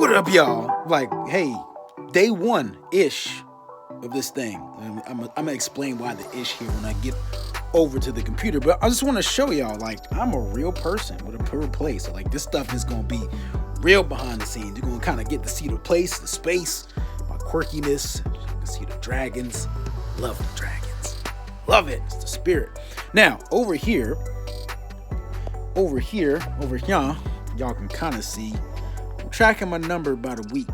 What up, y'all? Like, hey, day one-ish of this thing. I'm gonna explain why the ish here when I get over to the computer. But I just want to show y'all, like, I'm a real person with a real place. So, like, this stuff is gonna be real behind the scenes. You're gonna kind of get to see the place, the space, my quirkiness. You can see the dragons. Love the dragons. Love it. It's the spirit. Now, over here, y'all can kind of see. I'm tracking my number about a week.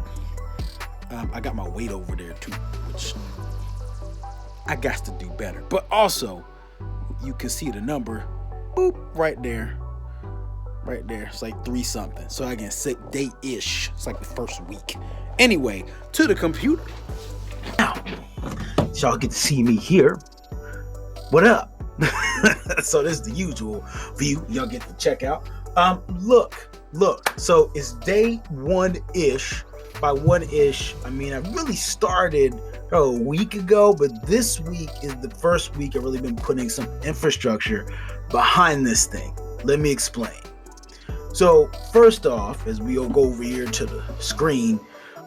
I got my weight over there too, which I got to do better. But also, you can see the number, boop, right there. Right there. It's like 3 something. So I can say day-ish. It's like the first week. Anyway, to the computer. Now, y'all get to see me here. What up? So this is the usual view y'all get to check out. Look. So it's day one-ish. By one-ish, I mean I really started a week ago, but this week is the first week I've really been putting some infrastructure behind this thing. Let me explain. So first off, as we all go over here to the screen,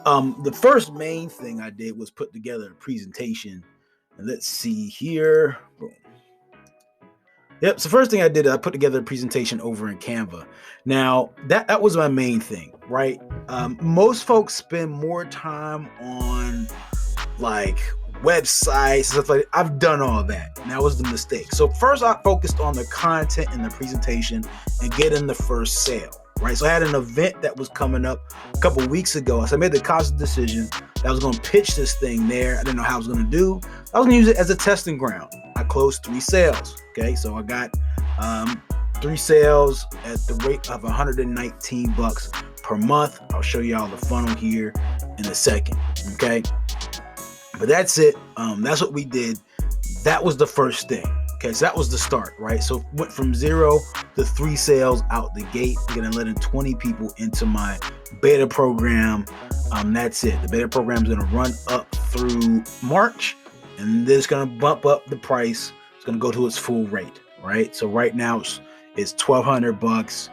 the first main thing I did was put together a presentation. And let's see here. Boom. Yep. So first thing I did, I put together a presentation over in Canva. Now that was my main thing, right? Most folks spend more time on like websites and stuff like that. I've done all that. And that was the mistake. So first I focused on the content and the presentation and getting the first sale, right? So I had an event that was coming up a couple weeks ago. So I made the conscious decision that I was going to pitch this thing there. I didn't know how I was going to do. I was going to use it as a testing ground. I closed 3 sales. Okay, so I got 3 sales at the rate of $119 per month. I'll show y'all the funnel here in a second. Okay, but that's it. That's what we did. That was the first thing. Okay, so that was the start, right? So went from 0 to 3 sales out the gate. I'm gonna let in 20 people into my beta program. That's it. The beta program is gonna run up through March, and then it's gonna bump up the price. It's gonna go to its full rate, right? So right now it's $1,200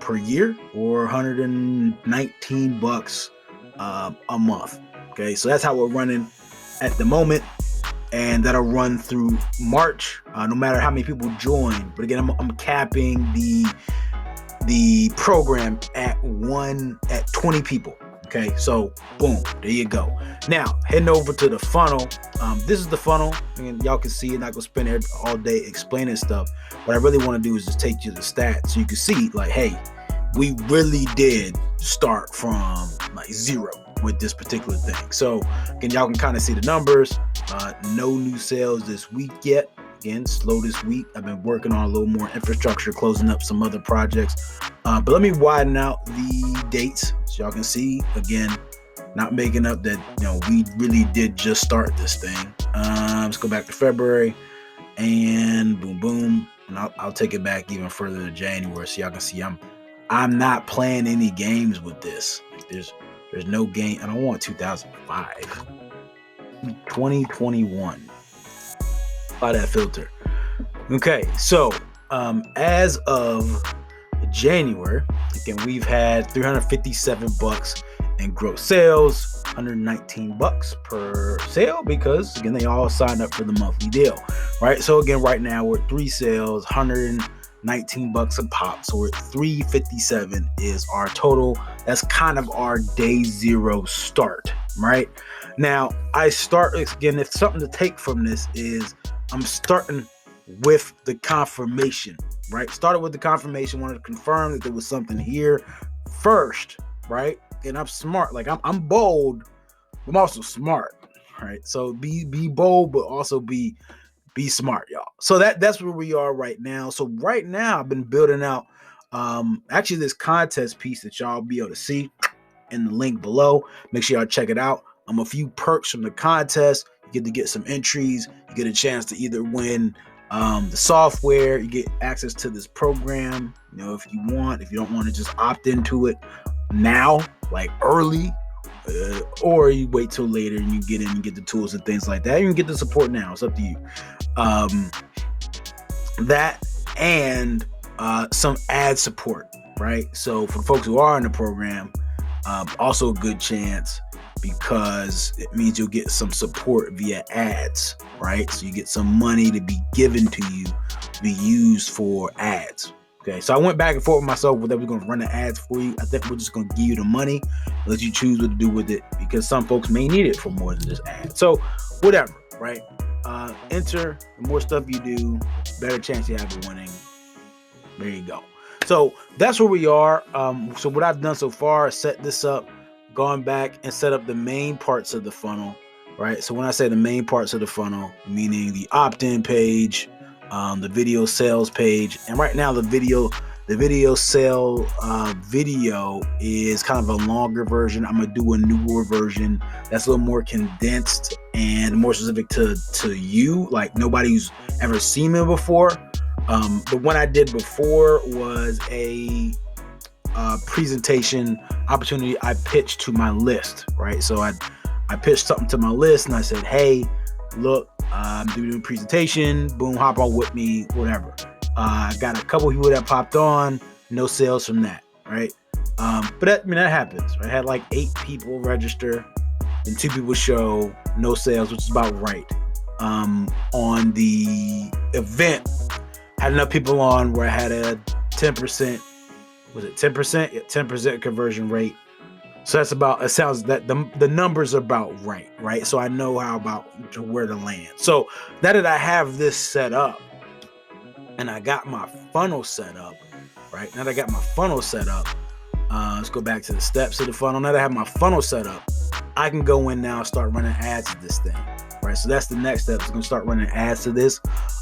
per year, or $119 a month. Okay, so that's how we're running at the moment. And that'll run through March, no matter how many people join. But again, I'm capping the program at 20 people. Okay, so boom, there you go. Now heading over to the funnel. This is the funnel, and y'all can see it. Not gonna spend all day explaining stuff. What I really want to do is just take you to the stats so you can see, like, hey, we really did start from like 0 with this particular thing. So again, y'all can kind of see the numbers. No new sales this week yet. Again, slow this week. I've been working on a little more infrastructure, closing up some other projects. But let me widen out the dates so y'all can see. Again, not making up that, we really did just start this thing. Let's go back to February, and boom. And I'll take it back even further to January so y'all can see I'm not playing any games with this. Like, there's no game. I don't want 2005. 2021. By that filter. Okay, so as of January, again, we've had $357 in gross sales, $119 per sale, because again, they all signed up for the monthly deal, right? So again, right now we're at 3 sales, $119 a pop. So we're at $357 is our total. That's kind of our day 0 start, right? Now I start, again, if something to take from this is I'm starting with the confirmation, right? Started with the confirmation, wanted to confirm that there was something here first, right? And I'm smart, like I'm bold, I'm also smart, right? So be bold, but also be smart, y'all. So that's where we are right now. So right now I've been building out actually this contest piece that y'all be able to see in the link below. Make sure y'all check it out. A few perks from the contest. You get to get some entries. You get a chance to either win the software. You get access to this program, if you want. If you don't want to just opt into it now, like early, or you wait till later and you get in and get the tools and things like that. You can get the support now. It's up to you. That and some ad support, right? So for folks who are in the program, Also a good chance because it means you'll get some support via ads, right? So you get some money to be given to you to be used for ads. Okay, so I went back and forth with myself whether we're going to run the ads for you. I think we're just going to give you the money, let you choose what to do with it, because some folks may need it for more than just ads. So whatever, right? Enter. The more stuff you do, better chance you have of winning. There you go. So that's where we are. So what I've done so far is set this up, gone back and set up the main parts of the funnel, right? So when I say the main parts of the funnel, meaning the opt-in page, the video sales page, and right now the video sale video is kind of a longer version. I'm gonna do a newer version that's a little more condensed and more specific to you, like nobody who's ever seen me before. The one I did before was a presentation opportunity I pitched to my list, right? So I pitched something to my list and I said, hey, look, I'm doing a presentation, boom, hop on with me, whatever. I got a couple people that popped on, no sales from that, right? But that happens, right? I had like 8 people register and 2 people show, no sales, which is about right. On the event, I had enough people on where I had a 10%, was it 10%? Yeah, 10% conversion rate. So that's about, it sounds that the numbers are about right? So I know where to land. So now that I have this set up and I got my funnel set up, right? Now that I got my funnel set up, let's go back to the steps of the funnel. Now that I have my funnel set up, I can go in now and start running ads to this thing, right? So that's the next step. I'm going to start running ads to this.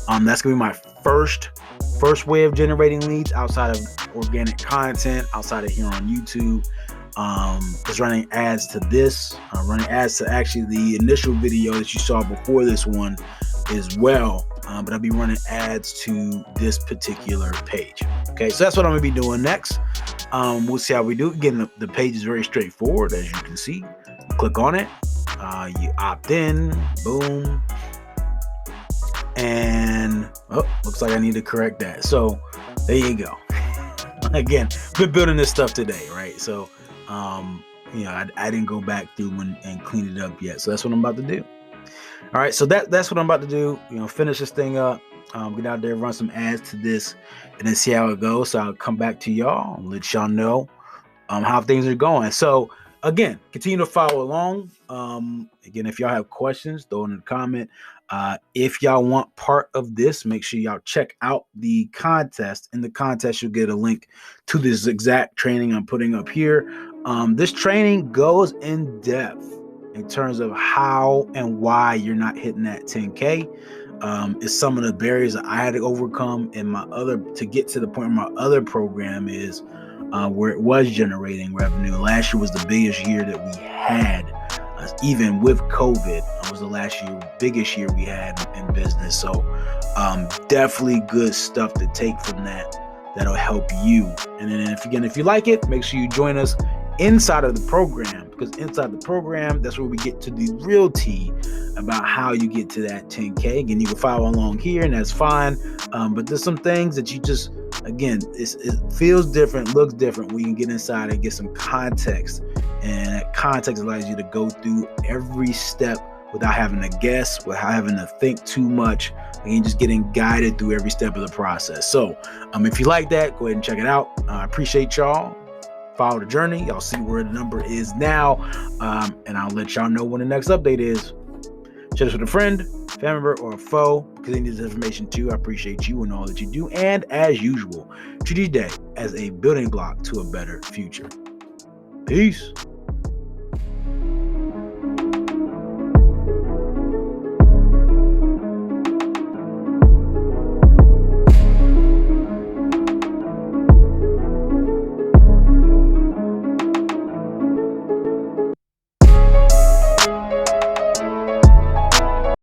That's going to be my first way of generating leads outside of organic content, outside of here on YouTube. Is running ads to this, running ads to actually the initial video that you saw before this one as well. But I'll be running ads to this particular page. Okay, so that's what I'm gonna be doing next. We'll see how we do. Again, the page is very straightforward, as you can see. You click on it, you opt in, boom, and looks like I need to correct that. So there you go. Again, been building this stuff today, right? So I didn't go back through and clean it up yet. So that's what I'm about to do. All right, so that's what I'm about to do. Finish this thing up, get out there, run some ads to this, and then see how it goes. So I'll come back to y'all and let y'all know how things are going. So again, continue to follow along. Again, if y'all have questions, throw it in the comment. If y'all want part of this, make sure y'all check out the contest. In the contest, you'll get a link to this exact training I'm putting up here. This training goes in depth in terms of how and why you're not hitting that 10K. It's some of the barriers that I had to overcome to get to the point where my other program is where it was generating revenue. Last year was the biggest year that we had. Even with COVID, it was the biggest year we had in business. So definitely good stuff to take from that'll help you. And then if you like it, make sure you join us inside of the program, because inside the program, that's where we get to the real tea about how you get to that 10K. Again, you can follow along here and that's fine. But there's some things that you just, again, it feels different, looks different when you can get inside and get some context. And that context allows you to go through every step without having to guess, without having to think too much, and just getting guided through every step of the process. So if you like that, go ahead and check it out. I appreciate y'all. Follow the journey. Y'all see where the number is now. And I'll let y'all know when the next update is. Share this with a friend, family member, or a foe, because they need this information too. I appreciate you and all that you do. And as usual, treat each day as a building block to a better future. Peace.